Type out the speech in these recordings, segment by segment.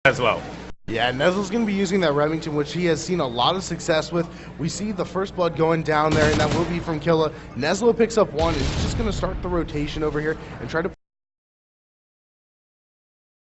Neslo. Yeah, Nesle's going to be using that Remington, which he has seen a lot of success with. We see the first blood going down there, and that will be from Killa. Neslo picks up one, and he's just going to start the rotation over here and try to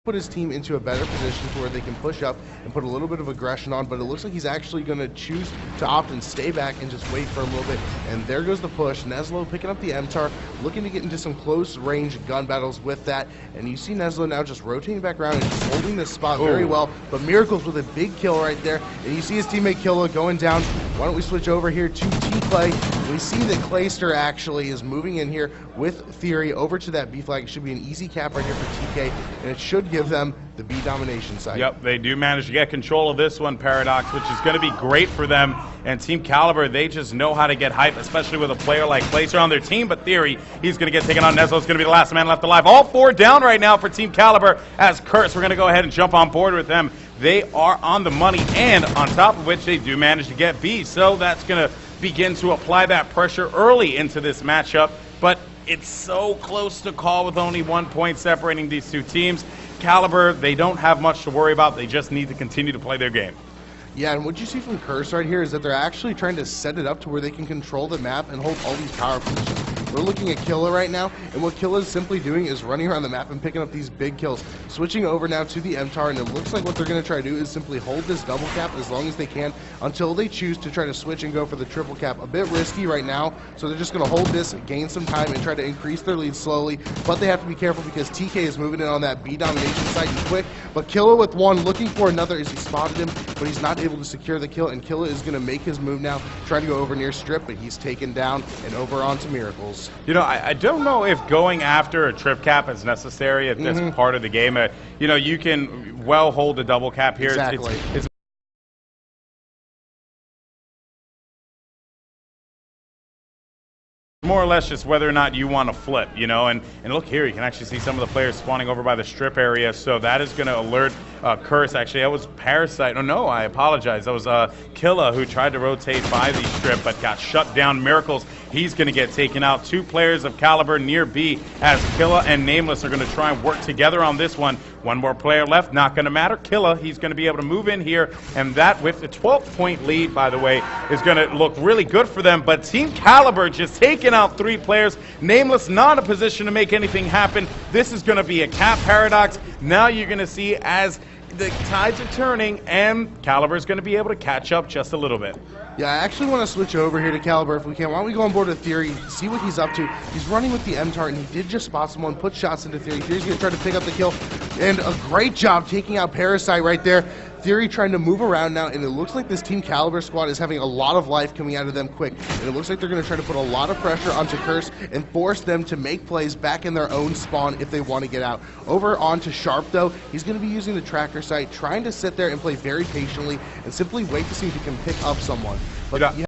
put his team into a better position to where they can push up and put a little bit of aggression on, but it looks like he's actually going to choose to opt and stay back and just wait for a little bit. And there goes the push. Neslo picking up the MTAR, looking to get into some close range gun battles with that. And you see Neslo now just rotating back around and just holding this spot very well. But Miracles with a big kill right there. And you see his teammate Killa going down. Why don't we switch over here to T-Clay? We see that Clayster actually is moving in here with Theory over to that B flag. It should be an easy cap right here for TK, and it should give them the B domination side. Yep, they do manage to get control of this one, Paradox, which is going to be great for them. And Team Kaliber, they just know how to get hype, especially with a player like Clayster on their team. But Theory, he's going to get taken on. Neslo's going to be the last man left alive. All four down right now for Team Kaliber as Curse. We're going to go ahead and jump on board with them. They are on the money, and on top of which, they do manage to get B. So that's going to begin to apply that pressure early into this matchup. But it's so close to call with only 1 point separating these two teams. Kaliber, they don't have much to worry about. They just need to continue to play their game. Yeah, and what you see from Curse right here is that they're actually trying to set it up to where they can control the map and hold all these power positions. We're looking at Killa right now, and what Killa is simply doing is running around the map and picking up these big kills. Switching over now to the MTAR, and it looks like what they're going to try to do is simply hold this double cap as long as they can until they choose to try to switch and go for the triple cap. A bit risky right now, so they're just going to hold this, gain some time, and try to increase their lead slowly. But they have to be careful because TK is moving in on that B domination side and quick. But Killa with one, looking for another as he spotted him, but he's not able to secure the kill, and Killa is going to make his move now, trying to go over near Strip, but he's taken down and over onto Miracles. You know, I don't know if going after a trip cap is necessary at this part of the game. You know, you can well hold a double cap here. Exactly. It's more or less just whether or not you want to flip, you know, and look here, you can actually see some of the players spawning over by the strip area, so that is going to alert Curse. Actually, that was Parasite. Oh no, I apologize. That was Killa who tried to rotate by the strip but got shut down. Miracles, he's going to get taken out. Two players of Kaliber near B as Killa and Nameless are going to try and work together on this one. One more player left, not going to matter. Killa, he's going to be able to move in here, and that with the 12-point lead, by the way, is going to look really good for them. But Team Kaliber just taking out three players. Nameless not in a position to make anything happen. This is going to be a cap Paradox. Now you're going to see as the tides are turning, and Kaliber is going to be able to catch up just a little bit. Yeah, I actually want to switch over here to Kaliber if we can. Why don't we go on board with Theory, see what he's up to. He's running with the MTAR, and he did just spot someone, put shots into Theory. Theory's going to try to pick up the kill, and a great job taking out Parasite right there. Theory trying to move around now, and it looks like this Team Kaliber squad is having a lot of life coming out of them quick. And it looks like they're going to try to put a lot of pressure onto Curse and force them to make plays back in their own spawn if they want to get out. Over onto Sharp, though, he's going to be using the tracker sight, trying to sit there and play very patiently and simply wait to see if he can pick up someone. But yeah.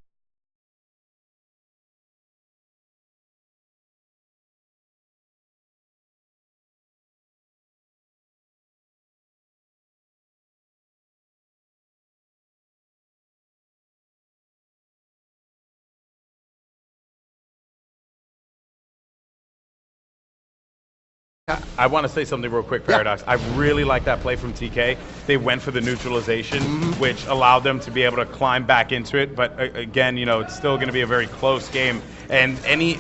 I want to say something real quick, Paradox. Yeah. I really like that play from TK. They went for the neutralization, which allowed them to be able to climb back into it. But again, you know, it's still going to be a very close game. And any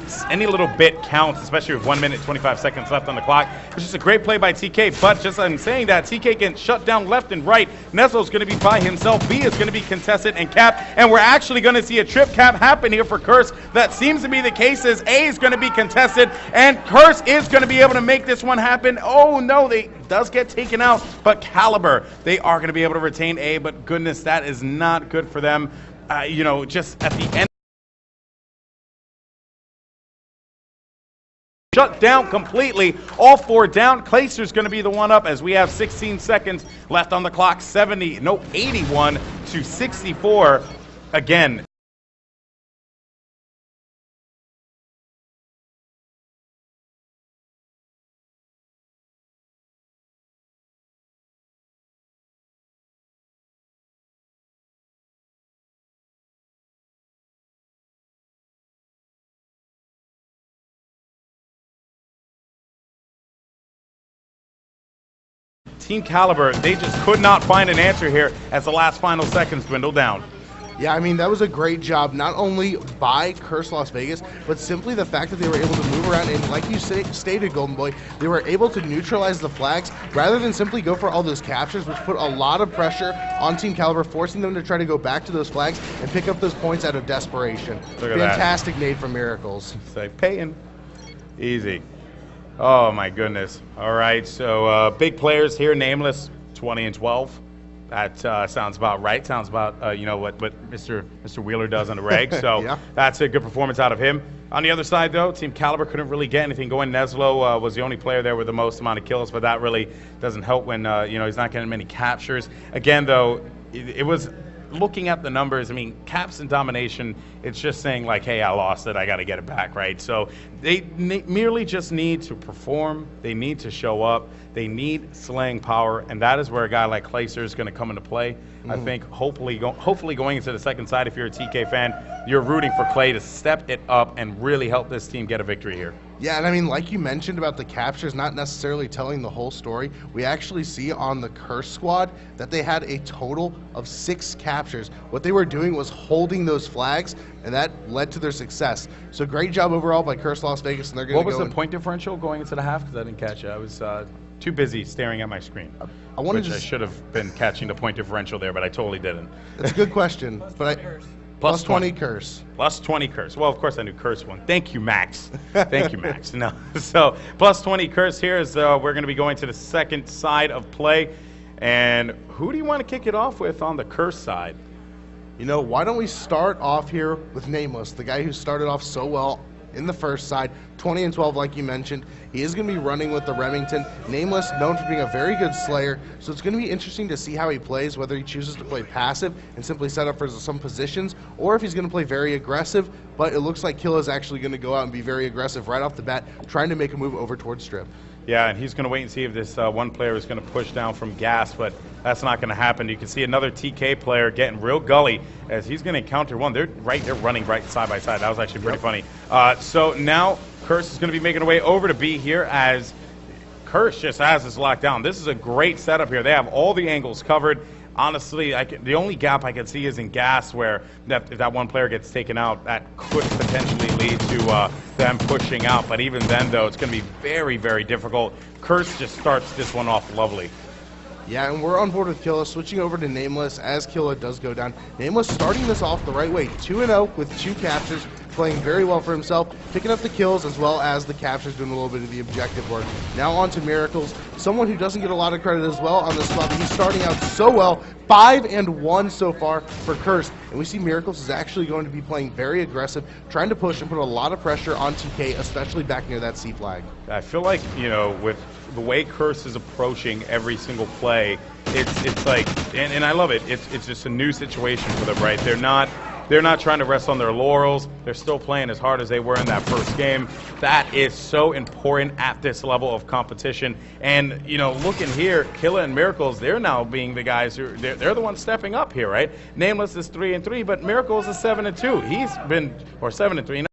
little bit counts, especially with 1 minute, 25 seconds left on the clock. It's just a great play by TK. But just I'm saying that, TK can shut down left and right. Neslo's going to be by himself. B is going to be contested and capped. And we're actually going to see a trip cap happen here for Curse. That seems to be the case, as A is going to be contested. And Curse is going to be able to make this one happen. Oh no, they does get taken out, but Kaliber, they are going to be able to retain A, but goodness, that is not good for them. You know, just at the end, shut down completely. All four down. Clayster's going to be the one up as we have 16 seconds left on the clock. 81 to 64. Again, Team Kaliber, they just could not find an answer here as the last final seconds dwindle down. Yeah, I mean, that was a great job, not only by Curse Las Vegas, but simply the fact that they were able to move around, and like you stated, Golden Boy, they were able to neutralize the flags rather than simply go for all those captures, which put a lot of pressure on Team Kaliber, forcing them to try to go back to those flags and pick up those points out of desperation. Look at Fantastic nade from Miracles. It's like Peyton. Easy. Oh, my goodness. All right, so big players here, Nameless, 20 and 12. That sounds about right. Sounds about you know what Mr. Wheeler does on the reg. So yeah. That's a good performance out of him. On the other side, though, Team Kaliber couldn't really get anything going. Neslo was the only player there with the most amount of kills, but that really doesn't help when you know, he's not getting many captures. Again, though, it was looking at the numbers. I mean, caps and domination. It's just saying like, hey, I lost it. I got to get it back, right? So they merely just need to perform. They need to show up. They need slaying power, and that is where a guy like Kleiser is going to come into play. I think hopefully going into the second side, if you're a TK fan, you're rooting for Clay to step it up and really help this team get a victory here. Yeah, and I mean, like you mentioned about the captures not necessarily telling the whole story, we actually see on the Curse squad that they had a total of 6 captures. What they were doing was holding those flags, and that led to their success. So great job overall by Curse Las Vegas, and they're going to go. What was the point differential going into the half? Because I didn't catch it. I was too busy staring at my screen. I should have been catching the point differential there, but I totally didn't. That's a good question. Plus 20 Curse. Plus 20 Curse. Well, of course I knew Curse won. Thank you, Max. Thank you, Max. No, so plus 20 Curse here is we're going to be going to the second side of play. And who do you want to kick it off with on the Curse side? You know, why don't we start off here with Nameless, the guy who started off so well in the first side, 20 and 12 like you mentioned. He is going to be running with the Remington. Nameless, known for being a very good slayer, so it's going to be interesting to see how he plays, whether he chooses to play passive and simply set up for some positions, or if he's going to play very aggressive, but it looks like Killa is actually going to go out and be very aggressive right off the bat, trying to make a move over towards Strip. Yeah, and he's going to wait and see if this one player is going to push down from gas, but that's not going to happen. You can see another TK player getting real gully as he's going to encounter one. They're running right side by side. That was actually pretty funny. So now Curse is going to be making a way over to B here as Curse just has this locked down. This is a great setup here. They have all the angles covered. Honestly, the only gap I can see is in gas, where if that one player gets taken out, that could potentially lead to them pushing out. But even then, though, it's going to be very, very difficult. Curse just starts this one off lovely. Yeah, and we're on board with Killa, switching over to Nameless as Killa does go down. Nameless starting this off the right way, 2-0 with 2 captures, playing very well for himself, picking up the kills as well as the captures, doing a little bit of the objective work. Now on to Miracles, someone who doesn't get a lot of credit as well on this spot, but he's starting out so well, 5-1 so far for Curse, and we see Miracles is actually going to be playing very aggressive, trying to push and put a lot of pressure on TK, especially back near that C flag. I feel like, you know, with the way Curse is approaching every single play, it's like, and I love it. It's just a new situation for them, right? They're not trying to rest on their laurels. They're still playing as hard as they were in that first game. That is so important at this level of competition. And, you know, looking here, Killa and Miracles, they're now being the guys who, they're the ones stepping up here, right? Nameless is 3-3, but Miracles is 7-2. He's been, or 7-3.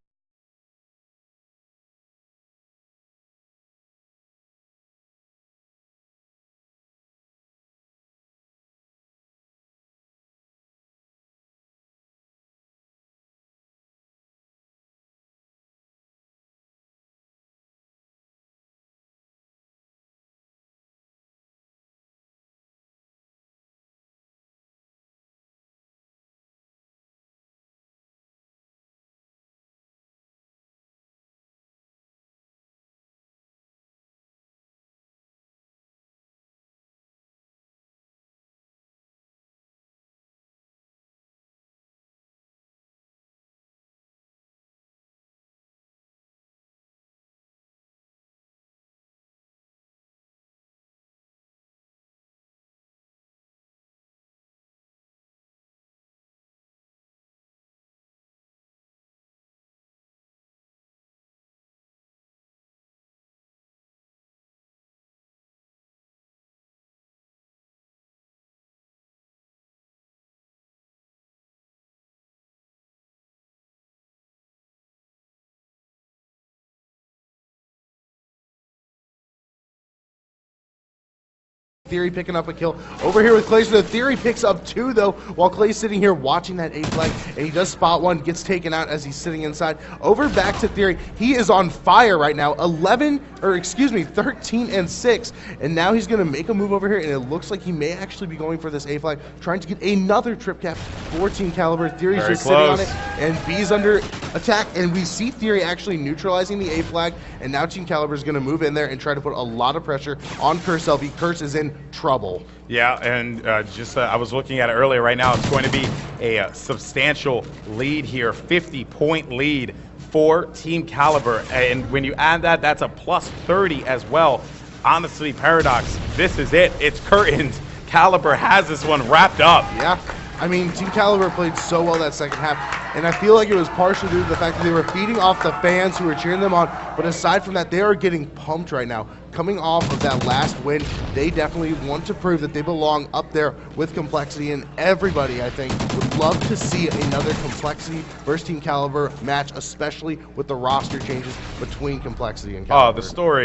Theory picking up a kill over here with Clay. So the Theory picks up 2 though, while Clay's sitting here watching that A flag, and he does spot 1, gets taken out as he's sitting inside. Over back to Theory. He is on fire right now. 13 and 6, and now he's going to make a move over here, and it looks like he may actually be going for this A flag, trying to get another trip cap for Team Kaliber. Theory's Very just close. sitting on it, and B's under attack, and we see Theory actually neutralizing the A flag, and now Team Kaliber is going to move in there and try to put a lot of pressure on Curse LV. Curse is in trouble. Yeah, and I was looking at it earlier. Right now, it's going to be a substantial lead here, 50-point lead for Team Kaliber. And when you add that, that's a plus 30 as well. Honestly, Paradox, this is it. It's curtains. Kaliber has this one wrapped up. Yeah. I mean, Team Kaliber played so well that second half, and I feel like it was partially due to the fact that they were feeding off the fans who were cheering them on, but aside from that, they are getting pumped right now. Coming off of that last win, they definitely want to prove that they belong up there with Complexity, and everybody, I think, would love to see another Complexity versus Team Kaliber match, especially with the roster changes between Complexity and Kaliber. Oh,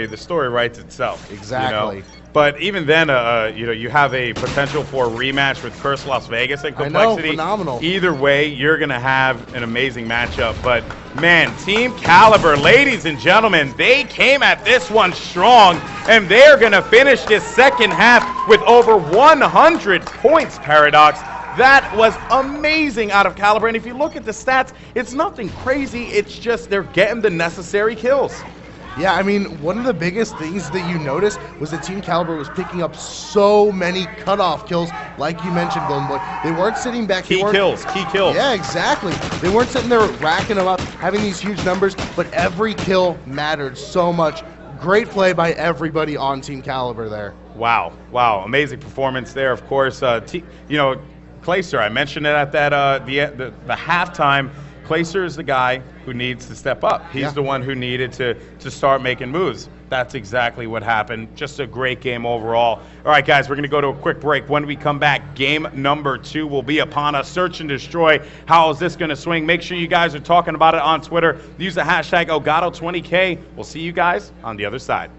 the story writes itself. Exactly. You know? But even then, you have a potential for a rematch with Curse Las Vegas and Complexity. I know, phenomenal. Either way, you're going to have an amazing matchup. But, man, Team Kaliber, ladies and gentlemen, they came at this one strong, and they're going to finish this second half with over 100 points, Paradox. That was amazing out of Kaliber. And if you look at the stats, it's nothing crazy. It's just they're getting the necessary kills. Yeah, I mean, one of the biggest things that you noticed was that Team Kaliber was picking up so many cutoff kills, like you mentioned, Golden Boy. They weren't sitting back. Key kills. Yeah, exactly. They weren't sitting there racking them up, having these huge numbers, but every kill mattered so much. Great play by everybody on Team Kaliber there. Wow, amazing performance there. Of course, Clayster, I mentioned it at that the halftime. Clayster is the guy who needs to step up. He's the one who needed to start making moves. That's exactly what happened. Just a great game overall. All right, guys, we're going to go to a quick break. When we come back, game number 2 will be upon us. Search and destroy. How is this going to swing? Make sure you guys are talking about it on Twitter. Use the hashtag Elgato20K. We'll see you guys on the other side.